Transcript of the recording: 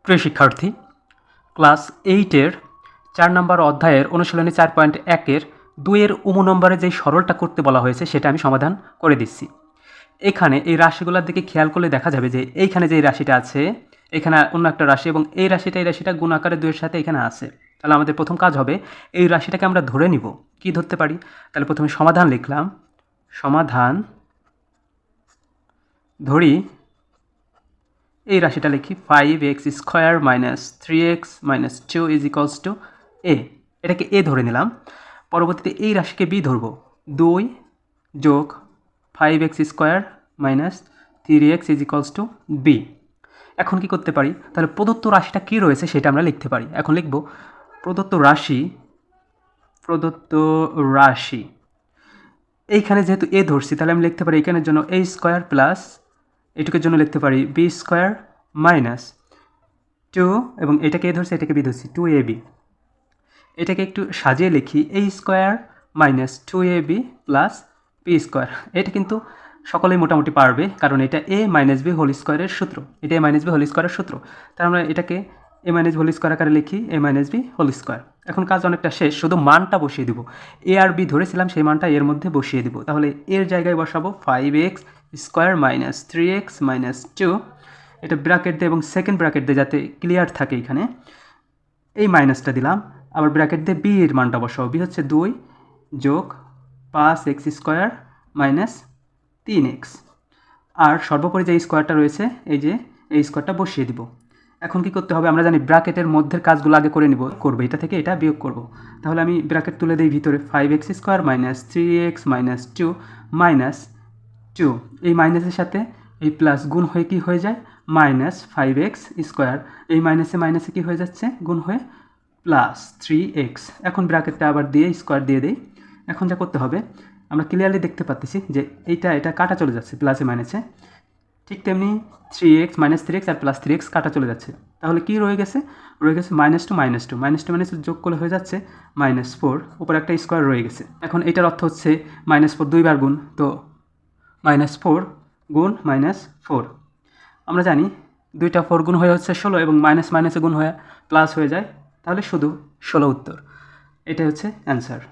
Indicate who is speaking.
Speaker 1: প্রিয় শিক্ষার্থী, ক্লাস 8-এর 4 নম্বর অধ্যায়ের অনুশীলনী 4.1-এর 2-এর নম্বরে যেই সরলটা করতে বলা হয়েছে সেটা আমি সমাধান করে দিচ্ছি। এখানে এই রাশিগুলোর দিকে খেয়াল করলে দেখা যাবে যে এইখানে যে রাশিটা আছে, এখানে অন্য একটা রাশি এবং এই রাশিটা গুণ আকারে 2-এর সাথে এখানে আছে। তাহলে আমাদের প্রথম কাজ হবে এই রাশিটাকে আমরা ধরে নিব। কি ধরতে পারি? তাহলে প্রথমে সমাধান লিখলাম, সমাধান ধরি এই রাশিটা লিখি 5x² - 3x - 2 = a। এটাকে a ধরে নিলাম। পরবর্তীতে এই রাশিকে b ধরব। 2 + 5x² - 3x = b। এখন কি করতে পারি? তাহলে প্রদত্ত রাশিটা কি রয়েছে সেটা আমরা লিখতে পারি। এখন লিখব প্রদত্ত রাশি এইখানে যেহেতু a ধরছি তাহলে আমি লিখতে পারি এখানের জন্য a² প্লাস এটুকুর জন্য লিখতে পারি b² মাইনাস 2 এবং এটাকে a ধরছি এটাকে b ধরছি 2ab। এটাকে একটু সাজিয়ে লিখি a² minus 2ab plus b²। এটা কিন্তু সকলেই মোটামুটি পারবে, কারণ এটা a মাইনাস b হোল স্কোয়ারের সূত্র। এটা a মাইনাস b হোল স্কোয়ারের সূত্র। তার আমরা এটাকে a মাইনাস হোল স্কোয়ার আকারে লিখি a minus b whole square. এখন কাজ অনেকটা শেষ, শুধু মানটা বসিয়ে দিব। a আর b ধরেছিলাম সেই মানটা এর মধ্যে বসিয়ে দিব। তাহলে এর জায়গায় বসাবো 5x² মাইনাস 3x মাইনাস 2। এটা ব্র্যাকেট দিয়ে এবং সেকেন্ড ব্র্যাকেট দিয়ে যাতে ক্লিয়ার থাকে এখানে এই মাইনাসটা দিলাম। আবার ব্র্যাকেট দিয়ে b এর মানটা বসাবো। b হচ্ছে 2 যোগ 5x² মাইনাস 3x। আর সর্বোপরি যে স্কোয়ারটা রয়েছে এই যে এই স্কোয়ারটা বসিয়ে দিব। এখন কি করতে হবে? আমরা জানি ব্র্যাকেটের মধ্যের কাজগুলো আগে করবো। এটা থেকে এটা বিয়োগ করব। তাহলে আমি ব্র্যাকেট তুলে দিই ভিতরে 5x² minus 3x minus 2 minus 2। এই মাইনাসের সাথে এই প্লাস গুণ হয়ে কি হয়ে যায়? Minus 5x²। এই মাইনাসে কি হয়ে যাচ্ছে? গুণ হয়ে প্লাস 3x। এখন ব্র্যাকেটটা আবার দিয়ে স্কোয়ার দিয়ে দেই। এখন যা করতে হবে, আমরা ক্লিয়ারলি দেখতে পাচ্ছি যে এটা কাটা চলে যাচ্ছে প্লাসে মাইনাসে। ঠিক তেমনি 3x মাইনাস 3x আর প্লাস 3x কাটা চলে যাচ্ছে। তাহলে কি রয়ে গেছে -2 যোগ করলে হয়ে যাচ্ছে -4। উপরে একটা স্কোয়ার রয়ে গেছে। এখন এটার অর্থ হচ্ছে -4 দুইবার গুণ, তো -4 গুণ -4। আমরা জানি 2টা 4 গুণ হয়ে হচ্ছে 16 এবং মাইনাসে গুণ হয়ে প্লাস হয়ে যায়। তাহলে শুধু 16 উত্তর। এটাই হচ্ছে অ্যান্সার।